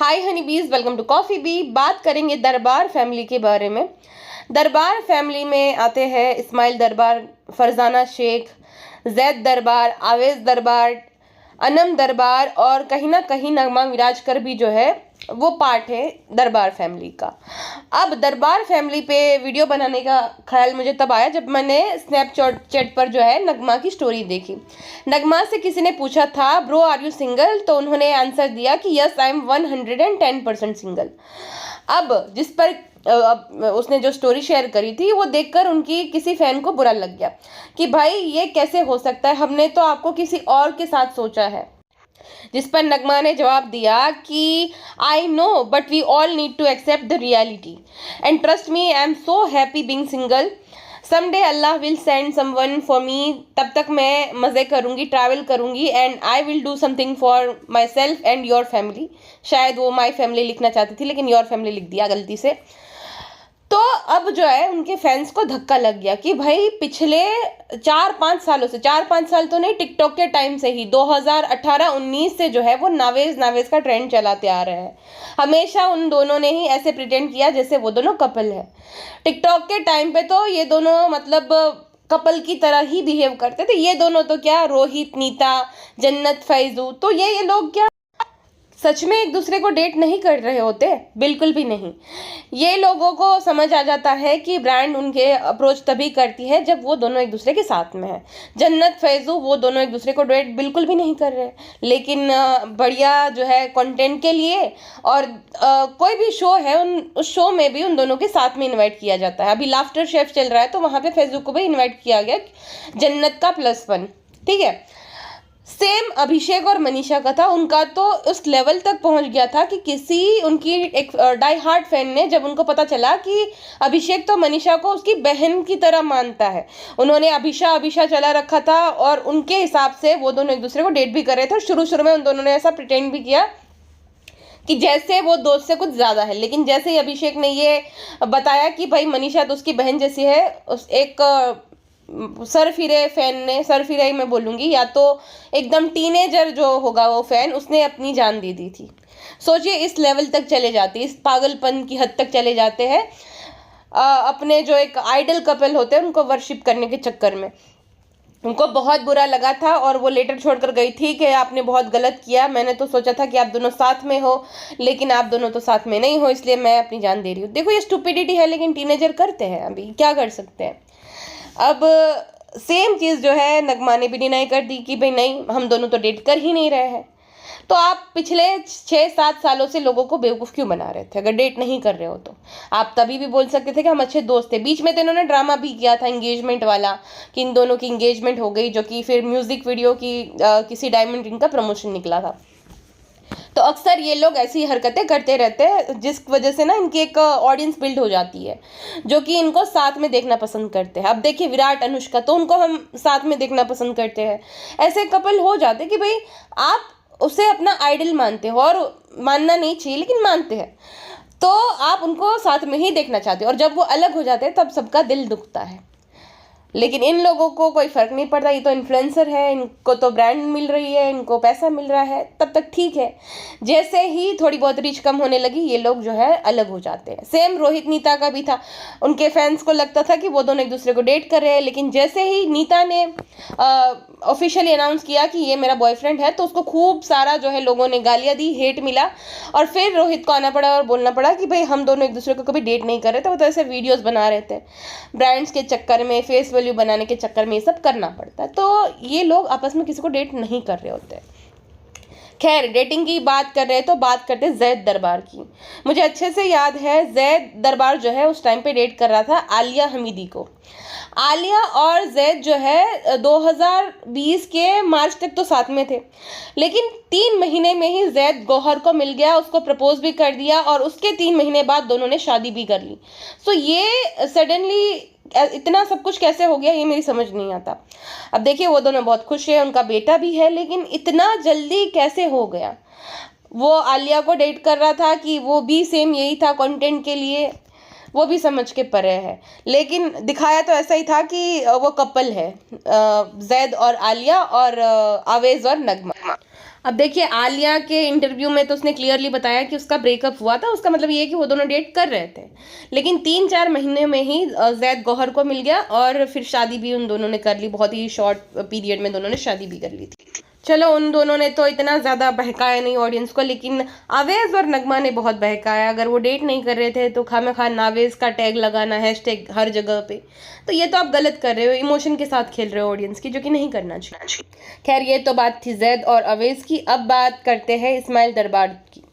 हाय हनी बीज, welcome to coffee B. बात करेंगे दरबार फैमिली के बारे में। दरबार फैमिली में आते हैं इस्माइल दरबार, फरजाना शेख, जैद दरबार, आवेज दरबार, अनम दरबार और कहीं ना कहीं नगमा विराजकर भी जो है वो पार्ट है दरबार फैमिली का। अब दरबार फैमिली पे वीडियो बनाने का ख्याल मुझे तब आया जब मैंने स्नैपचैट पर जो है नगमा की स्टोरी देखी। नगमा से किसी ने पूछा था, ब्रो आर यू सिंगल? तो उन्होंने आंसर दिया कि यस आई एम 110% सिंगल। अब जिस पर उसने जो स्टोरी शेयर करी थी वो देखकर उनकी किसी फैन को बुरा लग गया कि भाई ये कैसे हो सकता है, हमने तो आपको किसी और के साथ सोचा है। जिस पर नगमा ने जवाब दिया कि I know but we all need to accept the reality and trust me, I am so happy being single. Someday Allah will send someone for me. तब तक मैं मज़े करूँगी, ट्रैवल करूँगी and I will do something for my self and your family. शायद वो my family लिखना चाहती थी लेकिन योर फैमिली लिख दिया गलती से। तो अब जो है उनके फैंस को धक्का लग गया कि भाई पिछले 4-5 सालों से, 4-5 साल तो नहीं, टिकटॉक के टाइम से ही 2018-19 से जो है वो नावेज का ट्रेंड चलाते आ रहे हैं। हमेशा उन दोनों ने ही ऐसे प्रिटेंड किया जैसे वो दोनों कपल है। टिकटॉक के टाइम पे तो ये दोनों मतलब कपल की तरह ही बिहेव करते थे। ये दोनों तो क्या, रोहित नीता, जन्नत फैजू, तो ये लोग क्या सच में एक दूसरे को डेट नहीं कर रहे होते? बिल्कुल भी नहीं। ये लोगों को समझ आ जाता है कि ब्रांड उनके अप्रोच तभी करती है जब वो दोनों एक दूसरे के साथ में है। जन्नत फैजू वो दोनों एक दूसरे को डेट बिल्कुल भी नहीं कर रहे, लेकिन बढ़िया जो है कंटेंट के लिए और कोई भी शो है उस शो में भी उन दोनों के साथ में इन्वाइट किया जाता है। अभी लाफ्टर शेफ चल रहा है तो वहाँ पे फैजू को भी इन्वाइट किया गया, जन्नत का +1, ठीक है। सेम अभिषेक और मनीषा का था, उनका तो उस लेवल तक पहुंच गया था कि किसी उनकी एक डाई हार्ट फैन ने जब उनको पता चला कि अभिषेक तो मनीषा को उसकी बहन की तरह मानता है, उन्होंने अभिषा चला रखा था और उनके हिसाब से वो दोनों एक दूसरे को डेट भी कर रहे थे। शुरू में उन दोनों ने ऐसा प्रिटेंड भी किया कि जैसे वो दोस्त से कुछ ज़्यादा है, लेकिन जैसे ही अभिषेक ने ये बताया कि भाई मनीषा तो उसकी बहन जैसी है, उस एक सरफिरे फैन ने, सरफिरे ही मैं बोलूँगी, या तो एकदम टीनेजर जो होगा वो फैन, उसने अपनी जान दे दी थी। सोचिए इस लेवल तक चले जाते, इस पागलपन की हद तक चले जाते हैं अपने जो एक आइडल कपल होते हैं उनको वर्शिप करने के चक्कर में। उनको बहुत बुरा लगा था और वो लेटर छोड़कर गई थी कि आपने बहुत गलत किया, मैंने तो सोचा था कि आप दोनों साथ में हो लेकिन आप दोनों तो साथ में नहीं हो, इसलिए मैं अपनी जान दे रही हूँ। देखो ये स्टुपिडिटी है लेकिन टीनेजर करते हैं, अभी क्या कर सकते हैं। अब सेम चीज़ जो है नगमा ने भी डिनाई कर दी कि भाई नहीं, हम दोनों तो डेट कर ही नहीं रहे हैं। तो आप पिछले 6-7 सालों से लोगों को बेवकूफ़ क्यों बना रहे थे? अगर डेट नहीं कर रहे हो तो आप तभी भी बोल सकते थे कि हम अच्छे दोस्त थे। बीच में तो इन्होंने ड्रामा भी किया था एंगेजमेंट वाला कि इन दोनों की एंगेजमेंट हो गई, जो कि फिर म्यूज़िक वीडियो की किसी डायमंड रिंग का प्रमोशन निकला था। तो अक्सर ये लोग ऐसी हरकतें करते रहते हैं जिस वजह से ना इनकी एक ऑडियंस बिल्ड हो जाती है जो कि इनको साथ में देखना पसंद करते हैं। अब देखिए विराट अनुष्का, तो उनको हम साथ में देखना पसंद करते हैं। ऐसे कपल हो जाते कि भाई आप उसे अपना आइडल मानते हो, और मानना नहीं चाहिए लेकिन मानते हैं, तो आप उनको साथ में ही देखना चाहते हो, और जब वो अलग हो जाते हैं तब सबका दिल दुखता है। लेकिन इन लोगों को कोई फ़र्क नहीं पड़ता, ये तो इन्फ्लुएंसर है, इनको तो ब्रांड मिल रही है, इनको पैसा मिल रहा है, तब तक ठीक है। जैसे ही थोड़ी बहुत रीच कम होने लगी ये लोग जो है अलग हो जाते हैं। सेम रोहित नीता का भी था, उनके फैंस को लगता था कि वो दोनों एक दूसरे को डेट कर रहे हैं, लेकिन जैसे ही नीता ने ऑफिशियली अनाउंस किया कि ये मेरा बॉयफ्रेंड है तो उसको खूब सारा जो है लोगों ने गालियाँ दी, हेट मिला, और फिर रोहित को आना पड़ा और बोलना पड़ा कि भाई हम दोनों एक दूसरे को कभी डेट नहीं कर रहे थे, वो तो ऐसे वीडियोज़ बना रहे थे। ब्रांड्स के चक्कर में, फेस वैल्यू बनाने के चक्कर में ये सब करना पड़ता है। तो ये लोग आपस में किसी को डेट नहीं कर रहे होते। खैर डेटिंग की बात कर रहे हैं तो बात करते हैं जैद दरबार की। मुझे अच्छे से याद है जैद दरबार जो है उस टाइम पे डेट कर रहा था आलिया हमीदी को। आलिया और जैद जो है 2020 के मार्च तक तो साथ में थे, लेकिन 3 महीने में ही जैद गौहर को मिल गया, उसको प्रपोज भी कर दिया और उसके 3 महीने बाद दोनों ने शादी भी कर ली। सो ये सडनली इतना सब कुछ कैसे हो गया ये मेरी समझ नहीं आता। अब देखिए वो दोनों बहुत खुश है, उनका बेटा भी है, लेकिन इतना जल्दी कैसे हो गया? वो आलिया को डेट कर रहा था कि वो भी सेम यही था कंटेंट के लिए, वो भी समझ के परे है, लेकिन दिखाया तो ऐसा ही था कि वो कपल है, जैद और आलिया और आवेज और नगमा। अब देखिए, आलिया के इंटरव्यू में तो उसने क्लियरली बताया कि उसका ब्रेकअप हुआ था। उसका मतलब ये है कि वो दोनों डेट कर रहे थे, लेकिन 3-4 महीने में ही जैद गौहर को मिल गया और फिर शादी भी उन दोनों ने कर ली। बहुत ही शॉर्ट पीरियड में दोनों ने शादी भी कर ली थी। चलो, उन दोनों ने तो इतना ज़्यादा बहकाया नहीं ऑडियंस को, लेकिन आवेज़ और नगमा ने बहुत बहकाया। अगर वो डेट नहीं कर रहे थे तो खामखा नावेज़ का टैग लगाना, हैशटैग हर जगह पे, तो ये तो आप गलत कर रहे हो, इमोशन के साथ खेल रहे हो ऑडियंस की, जो कि नहीं करना चाहिए। खैर, ये तो बात थी जैद और अवेज़ की। अब बात करते हैं इस्माइल दरबार की।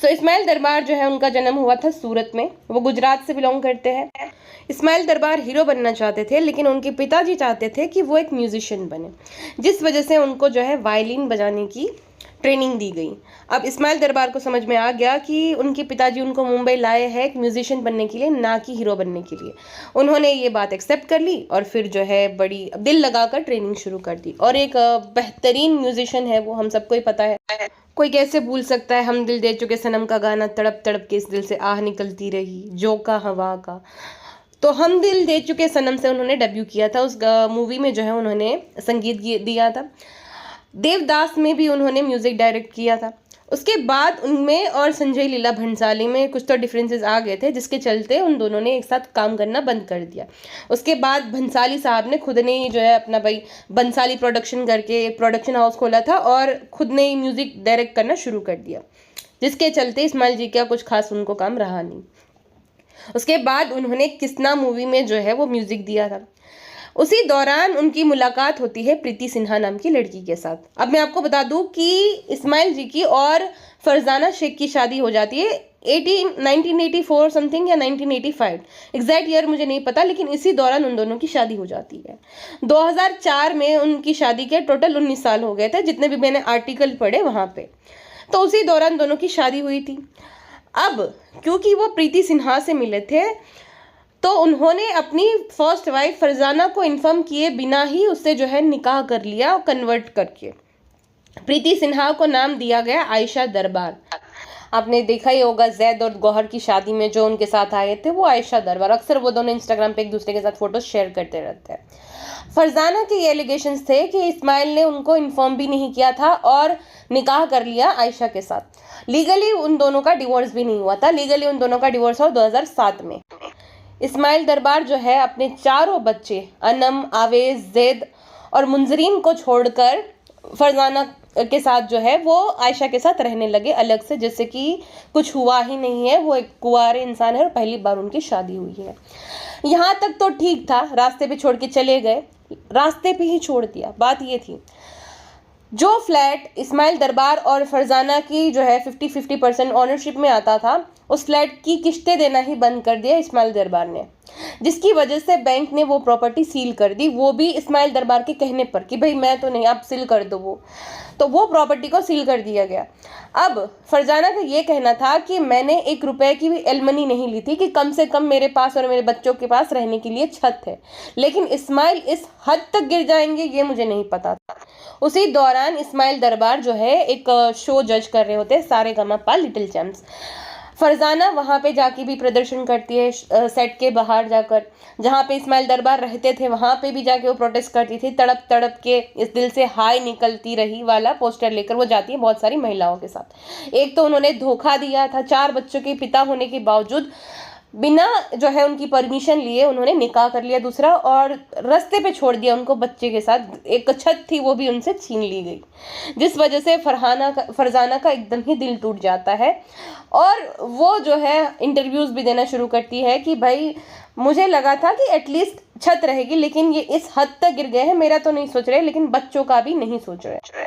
इस्माइल दरबार जो है, उनका जन्म हुआ था सूरत में। वो गुजरात से बिलोंग करते हैं। इस्माइल दरबार हीरो बनना चाहते थे, लेकिन उनके पिताजी चाहते थे कि वो एक म्यूजिशियन बने, जिस वजह से उनको जो है वायलिन बजाने की ट्रेनिंग दी गई। अब इस्माइल दरबार को समझ में आ गया कि उनके पिताजी उनको मुंबई लाए हैं एक म्यूजिशियन बनने के लिए, ना कि हीरो बनने के लिए। उन्होंने ये बात एक्सेप्ट कर ली और फिर जो है बड़ी दिल लगाकर ट्रेनिंग शुरू कर दी। और एक बेहतरीन म्यूजिशियन है वो, हम सबको ही पता है। कोई कैसे भूल सकता है हम दिल दे चुके सनम का गाना, तड़प तड़प के इस दिल से आह निकलती रही, जोका हवा का। तो हम दिल दे चुके सनम से उन्होंने डेब्यू किया था। उस मूवी में जो है उन्होंने संगीत दिया था। देवदास में भी उन्होंने म्यूजिक डायरेक्ट किया था। उसके बाद उनमें और संजय लीला भंसाली में कुछ तो डिफरेंसेस आ गए थे, जिसके चलते उन दोनों ने एक साथ काम करना बंद कर दिया। उसके बाद भंसाली साहब ने खुद ने ही जो है अपना भाई भंसाली प्रोडक्शन करके एक प्रोडक्शन हाउस खोला था और खुद ने ही म्यूजिक डायरेक्ट करना शुरू कर दिया, जिसके चलते इस्माइल जी का कुछ खास उनको काम रहा नहीं। उसके बाद उन्होंने किसना मूवी में जो है वो म्यूजिक दिया था। उसी दौरान उनकी मुलाकात होती है प्रीति सिन्हा नाम की लड़की के साथ। अब मैं आपको बता दूं कि इस्माइल जी की और फरजाना शेख की शादी हो जाती है 1984 समथिंग या 1985, एग्जैक्ट ईयर मुझे नहीं पता, लेकिन इसी दौरान उन दोनों की शादी हो जाती है। 2004 में उनकी शादी के टोटल 19 साल हो गए थे, जितने भी मैंने आर्टिकल पढ़े वहाँ पे। तो उसी दौरान दोनों की शादी हुई थी। अब क्योंकि वो प्रीति सिन्हा से मिले थे, तो उन्होंने अपनी फर्स्ट वाइफ फरजाना को इन्फॉर्म किए बिना ही उससे जो है निकाह कर लिया, कन्वर्ट करके। प्रीति सिन्हा को नाम दिया गया आयशा दरबार। आपने देखा ही होगा जैद और गौहर की शादी में जो उनके साथ आए थे वो आयशा दरबार। अक्सर वो दोनों इंस्टाग्राम पे एक दूसरे के साथ फोटो शेयर करते रहते हैं। फरजाना के ये एलिगेशंस थे कि इस्माइल ने उनको इन्फॉर्म भी नहीं किया था और निकाह कर लिया आयशा के साथ। लीगली उन दोनों का डिवोर्स भी नहीं हुआ था। लीगली उन दोनों का डिवोर्स हुआ 2007 में। इस्माइल दरबार जो है अपने चारों बच्चे अनम, आवेज, जैद और मुंजरीन को छोड़कर फरजाना के साथ जो है वो आयशा के साथ रहने लगे अलग से, जैसे कि कुछ हुआ ही नहीं है। वो एक कुंवारे इंसान है और पहली बार उनकी शादी हुई है। यहाँ तक तो ठीक था, रास्ते पे छोड़ के चले गए, रास्ते पे ही छोड़ दिया। बात ये थी, जो फ्लैट इस्माइल दरबार और फरजाना की जो है 50-50% ऑनरशिप में आता था, उस फ्लैट की किस्तें देना ही बंद कर दिया इस्माइल दरबार ने, जिसकी वजह से बैंक ने वो प्रॉपर्टी सील कर दी। वो भी इस्माइल दरबार के कहने पर कि भाई मैं तो नहीं, आप सील कर दो। तो वो प्रॉपर्टी को सील कर दिया गया। अब फरजाना का ये कहना था कि मैंने 1 रुपए की भी एलमनी नहीं ली थी कि कम से कम मेरे पास और मेरे बच्चों के पास रहने के लिए छत है, लेकिन इस्माइल इस हद तक गिर जाएंगे ये मुझे नहीं पता था। उसी दौरान इस्माइल दरबार जो है एक शो जज कर रहे होते हैं, सारेगामापा लिटिल चैम्प्स। फरजाना वहाँ पे जाके भी प्रदर्शन करती है, सेट के बाहर जाकर, जहाँ पे इस्माइल दरबार रहते थे वहाँ पे भी जाके वो प्रोटेस्ट करती थी। तड़प तड़प के इस दिल से हाय निकलती रही वाला पोस्टर लेकर वो जाती है बहुत सारी महिलाओं के साथ। एक तो उन्होंने धोखा दिया था, 4 बच्चों के पिता होने के बावजूद बिना जो है उनकी परमिशन लिए उन्होंने निकाह कर लिया दूसरा, और रास्ते पे छोड़ दिया उनको बच्चे के साथ। एक छत थी वो भी उनसे छीन ली गई, जिस वजह से फरजाना का एकदम ही दिल टूट जाता है। और वो जो है इंटरव्यूज़ भी देना शुरू करती है कि भाई मुझे लगा था कि एटलीस्ट छत रहेगी, लेकिन ये इस हद तक गिर गए हैं, मेरा तो नहीं सोच रहे लेकिन बच्चों का भी नहीं सोच रहे।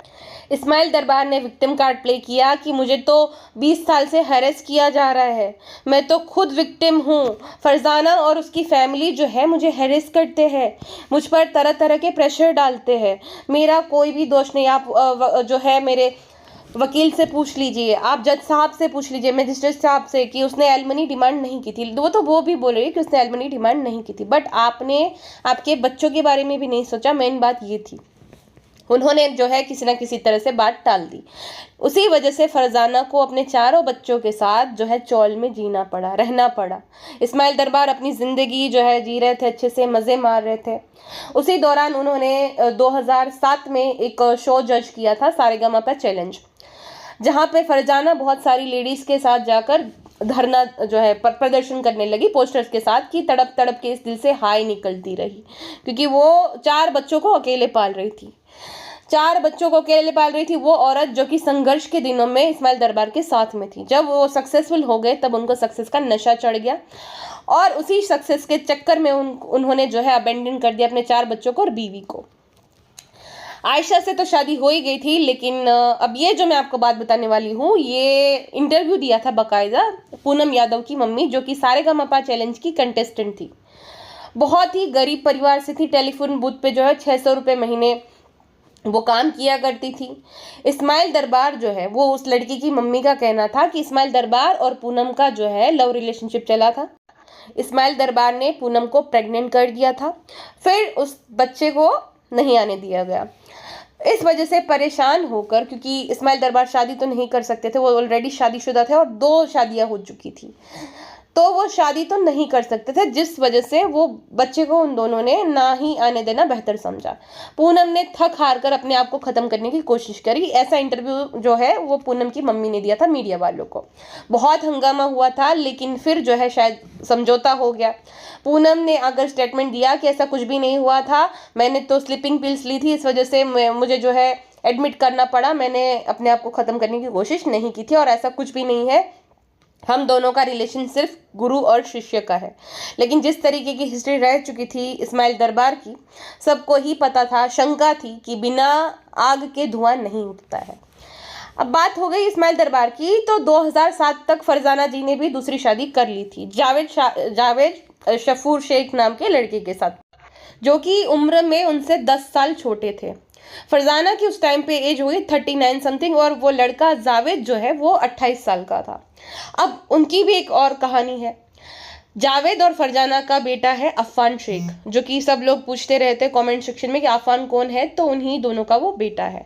इस्माइल दरबार ने विक्टिम कार्ड प्ले किया कि मुझे तो 20 साल से हैरेस किया जा रहा है, मैं तो खुद विक्टिम हूँ। फरजाना और उसकी फैमिली जो है मुझे हैरेस करते हैं, मुझ पर तरह तरह के प्रेशर डालते हैं, मेरा कोई भी दोष नहीं। आप जो है मेरे वकील से पूछ लीजिए, आप जज साहब से पूछ लीजिए, मजिस्ट्रेट साहब से कि उसने एलमनी डिमांड नहीं की थी। वो भी बोल रही है कि उसने एलमनी डिमांड नहीं की थी, बट आपने आपके बच्चों के बारे में भी नहीं सोचा। मेन बात ये थी। उन्होंने जो है किसी ना किसी तरह से बात टाल दी। उसी वजह से फरजाना को अपने चारों बच्चों के साथ जो है चौल में जीना पड़ा, रहना पड़ा। इस्माइल दरबार अपनी ज़िंदगी जो है जी रहे थे, अच्छे से मज़े मार रहे थे। उसी दौरान उन्होंने 2007 में एक शो जज किया था, सारेगामापा चैलेंज, जहाँ पे फरजाना बहुत सारी लेडीज़ के साथ जाकर धरना जो है प्रदर्शन करने लगी पोस्टर्स के साथ, कि तड़प तड़प के इस दिल से हाय निकलती रही, क्योंकि वो 4 बच्चों को अकेले पाल रही थी। 4 बच्चों को अकेले पाल रही थी वो औरत, जो कि संघर्ष के दिनों में इस्माइल दरबार के साथ में थी। जब वो सक्सेसफुल हो गए तब उनको सक्सेस का नशा चढ़ गया, और उसी सक्सेस के चक्कर में उन्होंने जो है अबेंडन कर दिया अपने 4 बच्चों को और बीवी को। आयशा से तो शादी हो ही गई थी, लेकिन अब ये जो मैं आपको बात बताने वाली हूँ, ये इंटरव्यू दिया था बाकायदा पूनम यादव की मम्मी, जो कि सारेगामापा चैलेंज की कंटेस्टेंट थी। बहुत ही गरीब परिवार से थी, टेलीफोन बूथ पे जो है 600 रुपये महीने वो काम किया करती थी। इस्माइल दरबार जो है, वो उस लड़की की मम्मी का कहना था कि इस्माइल दरबार और पूनम का जो है लव रिलेशनशिप चला था। इस्माइल दरबार ने पूनम को प्रेग्नेंट कर दिया था, फिर उस बच्चे को नहीं आने दिया गया। इस वजह से परेशान होकर, क्योंकि इस्माइल दरबार शादी तो नहीं कर सकते थे, वो ऑलरेडी शादीशुदा थे और 2 शादियां हो चुकी थी, तो वो शादी तो नहीं कर सकते थे, जिस वजह से वो बच्चे को उन दोनों ने ना ही आने देना बेहतर समझा। पूनम ने थक हार कर अपने आप को ख़त्म करने की कोशिश करी। ऐसा इंटरव्यू जो है वो पूनम की मम्मी ने दिया था मीडिया वालों को। बहुत हंगामा हुआ था, लेकिन फिर जो है शायद समझौता हो गया। पूनम ने अगर स्टेटमेंट दिया कि ऐसा कुछ भी नहीं हुआ था, मैंने तो स्लीपिंग पिल्स ली थी, इस वजह से मुझे जो है एडमिट करना पड़ा, मैंने अपने आप को ख़त्म करने की कोशिश नहीं की थी और ऐसा कुछ भी नहीं है, हम दोनों का रिलेशन सिर्फ गुरु और शिष्य का है। लेकिन जिस तरीके की हिस्ट्री रह चुकी थी इस्माइल दरबार की, सबको ही पता था, शंका थी कि बिना आग के धुआं नहीं उठता है। अब बात हो गई इस्माइल दरबार की, तो 2007 तक फरजाना जी ने भी दूसरी शादी कर ली थी जावेद शफूर शेख नाम के लड़के के साथ, जो कि उम्र में उनसे 10 साल छोटे थे। फरजाना की उस टाइम पे एज हुई 39 समथिंग, और वो लड़का जावेद जो है वो 28 साल का था। अब उनकी भी एक और कहानी है। जावेद और फरजाना का बेटा है अफान शेख, जो कि सब लोग पूछते रहते कमेंट सेक्शन में कि अफान कौन है, तो उन्हीं दोनों का वो बेटा है।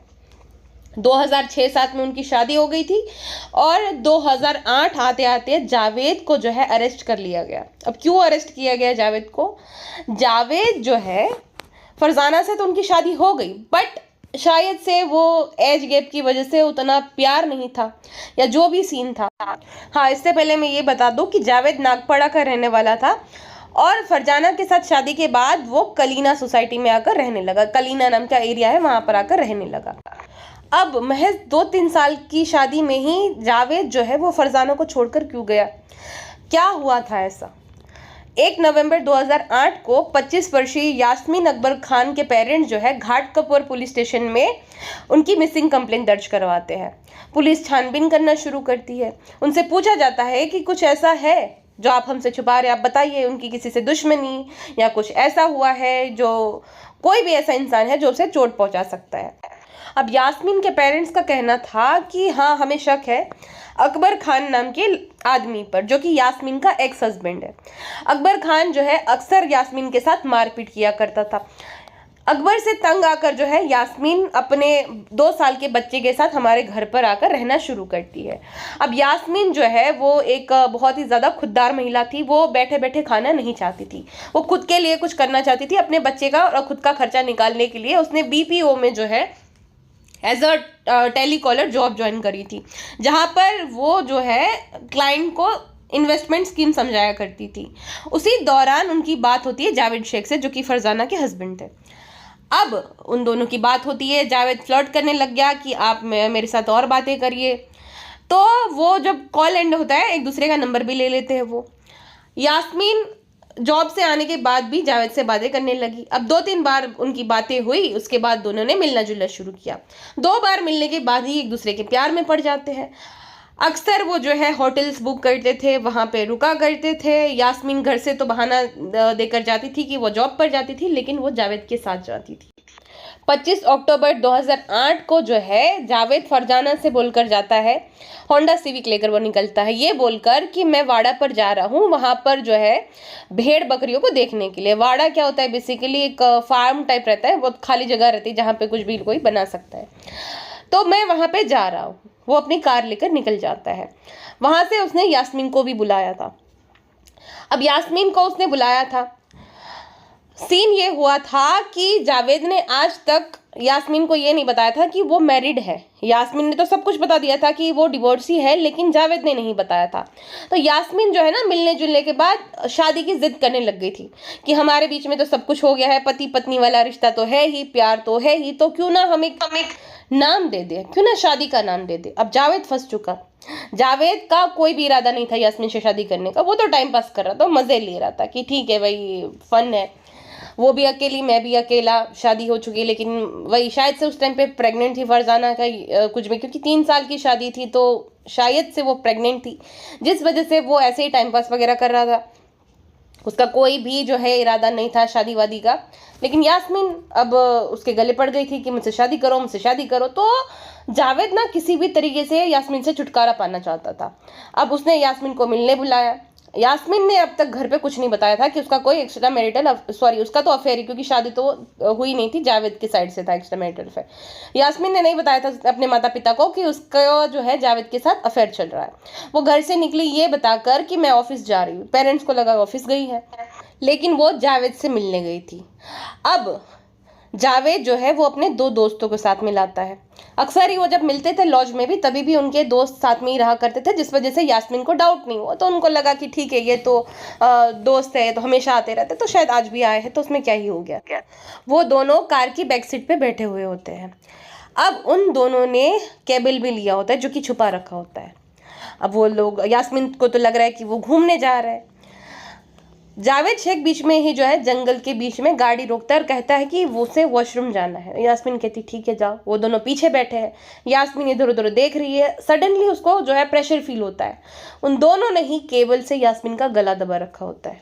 2006-7 में उनकी शादी हो गई थी और 2008 आते आते जावेद को जो है अरेस्ट कर लिया गया। अब क्यों अरेस्ट किया गया जावेद को? जावेद जो है, फरजाना से तो उनकी शादी हो गई, बट शायद से वो एज गैप की वजह से उतना प्यार नहीं था, या जो भी सीन था। हाँ, इससे पहले मैं ये बता दूं कि जावेद नागपड़ा का रहने वाला था और फरजाना के साथ शादी के बाद वो कलीना सोसाइटी में आकर रहने लगा। कलीना नाम का एरिया है, वहाँ पर आकर रहने लगा। अब महज 2-3 साल की शादी में ही जावेद जो है वो फरजाना को छोड़कर क्यों गया? क्या हुआ था ऐसा? 1 नवंबर 2008 को 25 वर्षीय यास्मीन अकबर खान के पेरेंट्स जो है घाटकपुर पुलिस स्टेशन में उनकी मिसिंग कंप्लेंट दर्ज करवाते हैं। पुलिस छानबीन करना शुरू करती है। उनसे पूछा जाता है कि कुछ ऐसा है जो आप हमसे छुपा रहे, आप बताइए, उनकी किसी से दुश्मनी या कुछ ऐसा हुआ है, जो कोई भी ऐसा इंसान है जो उसे चोट पहुंचा सकता है। अब यास्मीन के पेरेंट्स का कहना था कि हाँ, हमें शक है अकबर खान नाम के आदमी पर, जो कि यास्मीन का एक्स हस्बैंड है। अकबर खान जो है अक्सर यास्मीन के साथ मारपीट किया करता था। अकबर से तंग आकर जो है यास्मीन अपने 2 साल के बच्चे के साथ हमारे घर पर आकर रहना शुरू करती है। अब यास्मीन जो है वो एक बहुत ही ज़्यादा खुददार महिला थी। वो बैठे बैठे खाना नहीं चाहती थी, वो खुद के लिए कुछ करना चाहती थी, अपने बच्चे का और खुद का खर्चा निकालने के लिए उसने BPO में जो है as a telecaller job join करी थी, जहाँ पर वो जो है क्लाइंट को इन्वेस्टमेंट स्कीम समझाया करती थी। उसी दौरान उनकी बात होती है जावेद शेख से, जो कि फरजाना के हस्बैंड थे। अब उन दोनों की बात होती है, जावेद फ्लर्ट करने लग गया कि आप मेरे साथ और बातें करिए। तो वो जब कॉल एंड होता है, एक दूसरे का नंबर भी ले लेते हैं। वो यास्मीन जॉब से आने के बाद भी जावेद से बातें करने लगी। अब 2-3 बार उनकी बातें हुई, उसके बाद दोनों ने मिलना जुलना शुरू किया। 2 बार मिलने के बाद ही एक दूसरे के प्यार में पड़ जाते हैं। अक्सर वो जो है होटल्स बुक करते थे, वहाँ पे रुका करते थे। यास्मीन घर से तो बहाना देकर जाती थी कि वो जॉब पर जाती थी, लेकिन वो जावेद के साथ जाती थी। 25 अक्टूबर 2008 को जो है जावेद फरजाना से बोलकर जाता है, होंडा सिविक लेकर वो निकलता है, ये बोलकर कि मैं वाड़ा पर जा रहा हूँ, वहाँ पर जो है भेड़ बकरियों को देखने के लिए। वाड़ा क्या होता है? बेसिकली एक फार्म टाइप रहता है, बहुत खाली जगह रहती है जहाँ पे कुछ भी कोई बना सकता है। तो मैं वहाँ पे जा रहा हूँ। वो अपनी कार लेकर निकल जाता है। वहाँ से उसने यास्मीन को भी बुलाया था। अब यास्मीन को उसने बुलाया था, सीन ये हुआ था कि जावेद ने आज तक यास्मीन को ये नहीं बताया था कि वो मैरिड है। यास्मीन ने तो सब कुछ बता दिया था कि वो डिवोर्सी है, लेकिन जावेद ने नहीं बताया था। तो यास्मीन जो है ना, मिलने जुलने के बाद शादी की जिद करने लग गई थी कि हमारे बीच में तो सब कुछ हो गया है, पति पत्नी वाला रिश्ता तो है ही, प्यार तो है ही, तो क्यों ना हम एक नाम दे दे, क्यों ना शादी का नाम दे दे। अब जावेद फंस चुका। जावेद का कोई भी इरादा नहीं था यास्मीन से शादी करने का, वो तो टाइम पास कर रहा था, मजे ले रहा था कि ठीक है भाई फन है, वो भी अकेली मैं भी अकेला, शादी हो चुकी। लेकिन वही शायद से उस टाइम पे प्रेग्नेंट थी फरजाना का, कुछ भी, क्योंकि 3 साल की शादी थी तो शायद से वो प्रेग्नेंट थी, जिस वजह से वो ऐसे ही टाइम पास वगैरह कर रहा था। उसका कोई भी जो है इरादा नहीं था शादी वादी का। लेकिन यास्मीन अब उसके गले पड़ गई थी कि मुझसे शादी करो, मुझसे शादी करो। तो जावेद ना किसी भी तरीके से यास्मीन से छुटकारा पाना चाहता था। अब उसने यास्मीन को मिलने बुलाया। यास्मीन ने अब तक घर पे कुछ नहीं बताया था कि उसका कोई एक्स्ट्रा मैरिटल, सॉरी उसका तो अफेयर ही, क्योंकि शादी तो हुई नहीं थी, जावेद की साइड से था एक्स्ट्रा मैरिटल अफेयर। यास्मीन ने नहीं बताया था अपने माता पिता को कि उसका जो है जावेद के साथ अफेयर चल रहा है। वो घर से निकली ये बताकर कि मैं ऑफिस जा रही हूँ। पेरेंट्स को लगा ऑफिस गई है, लेकिन वो जावेद से मिलने गई थी। अब जावेद जो है वो अपने 2 दोस्तों को साथ में लाता है। अक्सर ही वो जब मिलते थे लॉज में भी, तभी भी उनके दोस्त साथ में ही रहा करते थे, जिस वजह से यास्मीन को डाउट नहीं हुआ। तो उनको लगा कि ठीक है ये तो दोस्त है, तो हमेशा आते रहते, तो शायद आज भी आए हैं, तो उसमें क्या ही हो गया। वो दोनों कार की बैक सीट पे बैठे हुए होते हैं। अब उन दोनों ने केबल भी लिया होता है जो कि छुपा रखा होता है। अब वो लोग, यास्मीन को तो लग रहा है कि वो घूमने जा रहा है। जावेद शेख बीच में ही जो है जंगल के बीच में गाड़ी रोकता है और कहता है कि वो उसे वॉशरूम जाना है। यास्मीन कहती ठीक है जाओ। वो दोनों पीछे बैठे हैं। यास्मीन इधर उधर देख रही है। सडनली उसको जो है प्रेशर फील होता है। उन दोनों ने ही केबल से यास्मीन का गला दबा रखा होता है।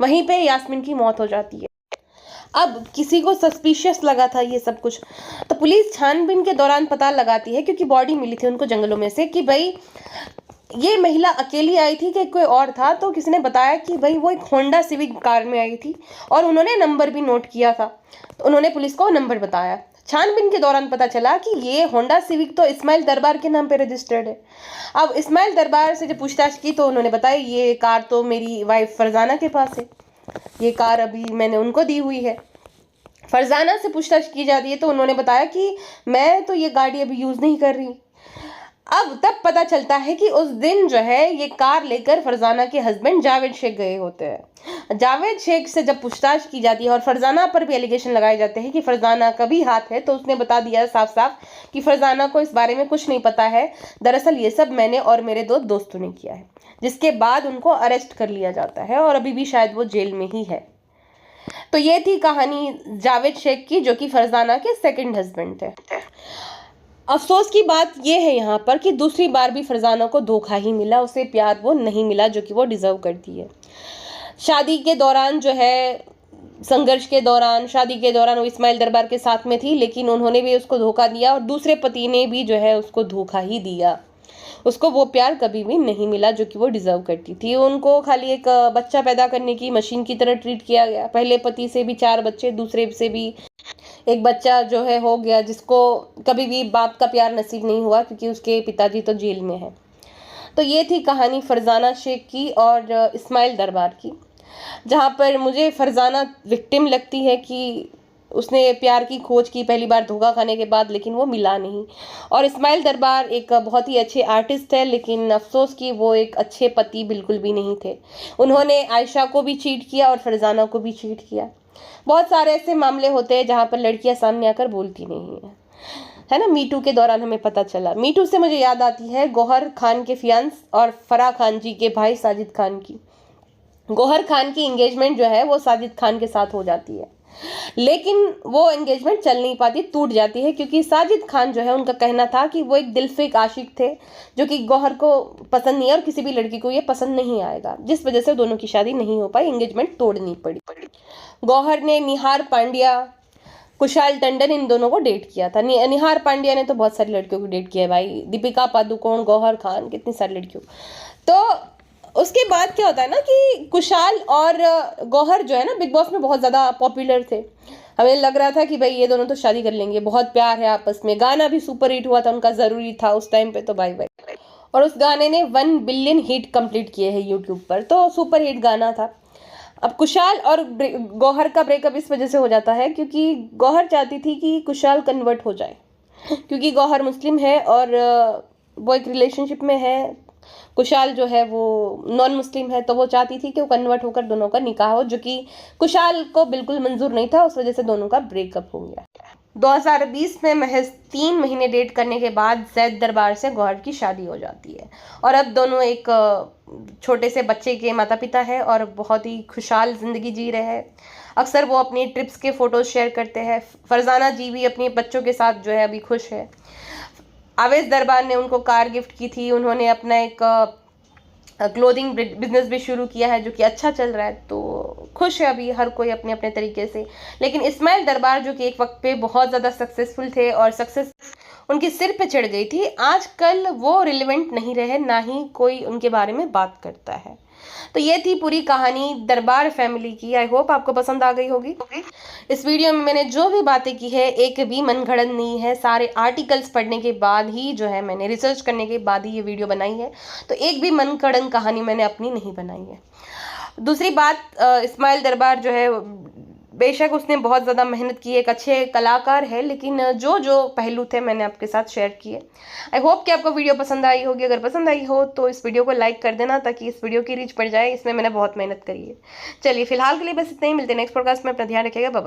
वहीं पे यास्मीन की मौत हो जाती है। अब किसी को सस्पिशियस लगा था ये सब कुछ, तो पुलिस छानबीन के दौरान पता लगाती है, क्योंकि बॉडी मिली थी उनको जंगलों में से, कि भाई ये महिला अकेली आई थी कि कोई और था। तो किसी ने बताया कि भाई वो एक होंडा सिविक कार में आई थी और उन्होंने नंबर भी नोट किया था। तो उन्होंने पुलिस को नंबर बताया। छानबीन के दौरान पता चला कि ये होंडा सिविक तो इस्माइल दरबार के नाम पे रजिस्टर्ड है। अब इस्माइल दरबार से जब पूछताछ की तो उन्होंने बताया ये कार तो मेरी वाइफ फरजाना के पास है, ये कार अभी मैंने उनको दी हुई है। फरजाना से पूछताछ की जाती है तो उन्होंने बताया कि मैं तो ये गाड़ी अभी यूज़ नहीं कर रही। अब तब पता चलता है कि उस दिन जो है ये कार लेकर फरजाना के हस्बैंड जावेद शेख गए होते हैं। जावेद शेख से जब पूछताछ की जाती है और फरजाना पर भी एलिगेशन लगाए जाते हैं कि फरजाना का भी हाथ है, तो उसने बता दिया साफ साफ कि फरजाना को इस बारे में कुछ नहीं पता है, दरअसल ये सब मैंने और मेरे 2 दोस्तों ने किया है। जिसके बाद उनको अरेस्ट कर लिया जाता है और अभी भी शायद वो जेल में ही है। तो ये थी कहानी जावेद शेख की, जो कि फरजाना के सेकंड हस्बैंड थे। अफसोस की बात यह है यहाँ पर कि दूसरी बार भी फरजाना को धोखा ही मिला, उसे प्यार वो नहीं मिला जो कि वो डिजर्व करती है। शादी के दौरान जो है, संघर्ष के दौरान, शादी के दौरान वो इस्माइल दरबार के साथ में थी, लेकिन उन्होंने भी उसको धोखा दिया और दूसरे पति ने भी जो है उसको धोखा ही दिया। उसको वो प्यार कभी भी नहीं मिला जो कि वो डिजर्व करती थी। उनको खाली एक बच्चा पैदा करने की मशीन की तरह ट्रीट किया गया। पहले पति से भी 4 बच्चे, दूसरे से भी एक बच्चा जो है हो गया, जिसको कभी भी बाप का प्यार नसीब नहीं हुआ क्योंकि उसके पिताजी तो जेल में है। तो ये थी कहानी फरजाना शेख की और इस्माइल दरबार की, जहाँ पर मुझे फरजाना विक्टिम लगती है कि उसने प्यार की खोज की पहली बार धोखा खाने के बाद, लेकिन वो मिला नहीं। और इस्माइल दरबार एक बहुत ही अच्छे आर्टिस्ट है, लेकिन अफसोस कि वो एक अच्छे पति बिल्कुल भी नहीं थे। उन्होंने आयशा को भी चीट किया और फरजाना को भी चीट किया। बहुत सारे ऐसे मामले होते हैं जहाँ पर लड़कियाँ सामने आकर बोलती नहीं है ना। मीटू के दौरान हमें पता चला। मीटू से मुझे याद आती है गौहर खान के फियांस और फराह खान जी के भाई साजिद खान की। गौहर खान की एंगेजमेंट जो है वो साजिद खान के साथ हो जाती है, लेकिन वो एंगेजमेंट चल नहीं पाती, टूट जाती है, क्योंकि साजिद खान जो है उनका कहना था कि वो एक दिलफेक आशिक थे जो कि गौहर को पसंद नहीं है और किसी भी लड़की को ये पसंद नहीं आएगा, जिस वजह से दोनों की शादी नहीं हो पाई, एंगेजमेंट तोड़नी पड़ी। गौहर ने निहार पांड्या कुशाल टंडन इन दोनों को डेट किया था। निहार पांड्या ने तो बहुत सारी लड़कियों को डेट किया है भाई, दीपिका पादुकोण, गौहर खान, कितनी सारी लड़कियों। तो उसके बाद क्या होता है ना कि कुशाल और गौहर जो है ना बिग बॉस में बहुत ज़्यादा पॉपुलर थे। हमें लग रहा था कि भाई ये दोनों तो शादी कर लेंगे, बहुत प्यार है आपस में, गाना भी सुपर हिट हुआ था उनका, ज़रूरी था उस टाइम पे तो भाई भाई। और उस गाने ने 1 बिलियन हिट कंप्लीट किए हैं यूट्यूब पर, तो सुपर हिट गाना था। अब कुशाल और गौहर का ब्रेकअप इस वजह से हो जाता है क्योंकि गौहर चाहती थी कि कुशाल कन्वर्ट हो जाए, क्योंकि गौहर मुस्लिम है और वो एक रिलेशनशिप में है। कुशाल जो है वो नॉन मुस्लिम है, तो वो चाहती थी कि वो कन्वर्ट होकर दोनों का निकाह हो, जो कि कुशाल को बिल्कुल मंजूर नहीं था। उस वजह से दोनों का ब्रेकअप हो गया। 2020 में महज 3 महीने डेट करने के बाद जैद दरबार से गौहर की शादी हो जाती है और अब दोनों एक छोटे से बच्चे के माता पिता है और बहुत ही खुशहाल ज़िंदगी जी रहे हैं। अक्सर वो अपनी ट्रिप्स के फ़ोटोज़ शेयर करते हैं। फरजाना जी भी अपने बच्चों के साथ जो है अभी खुश है। आवेश दरबार ने उनको कार गिफ्ट की थी। उन्होंने अपना एक क्लोथिंग बिजनेस भी शुरू किया है जो कि अच्छा चल रहा है, तो खुश है अभी हर कोई अपने अपने तरीके से। लेकिन इस्माइल दरबार जो कि एक वक्त पे बहुत ज़्यादा सक्सेसफुल थे और सक्सेस उनके सिर पे चढ़ गई थी, आजकल वो रिलेवेंट नहीं रहे, ना ही कोई उनके बारे में बात करता है। तो ये थी पूरी कहानी दरबार फैमिली की। आई होप आपको पसंद आ गई होगी। इस वीडियो में मैंने जो भी बातें की है एक भी मनगढ़ंत नहीं है, सारे आर्टिकल्स पढ़ने के बाद ही जो है मैंने रिसर्च करने के बाद ही ये वीडियो बनाई है, तो एक भी मनगढ़ंत कहानी मैंने अपनी नहीं बनाई है। दूसरी बात, इस्माइल दरबार जो है बेशक उसने बहुत ज़्यादा मेहनत की, एक अच्छे कलाकार है, लेकिन जो जो पहलू थे मैंने आपके साथ शेयर किए। आई होप कि आपको वीडियो पसंद आई होगी। अगर पसंद आई हो तो इस वीडियो को लाइक कर देना ताकि इस वीडियो की रीच बढ़ जाए, इसमें मैंने बहुत मेहनत करी है। चलिए फिलहाल के लिए बस इतना ही, मिलते हैं नेक्स्ट पॉडकास्ट में। अपना ध्यान रखिएगा, बाय बाय।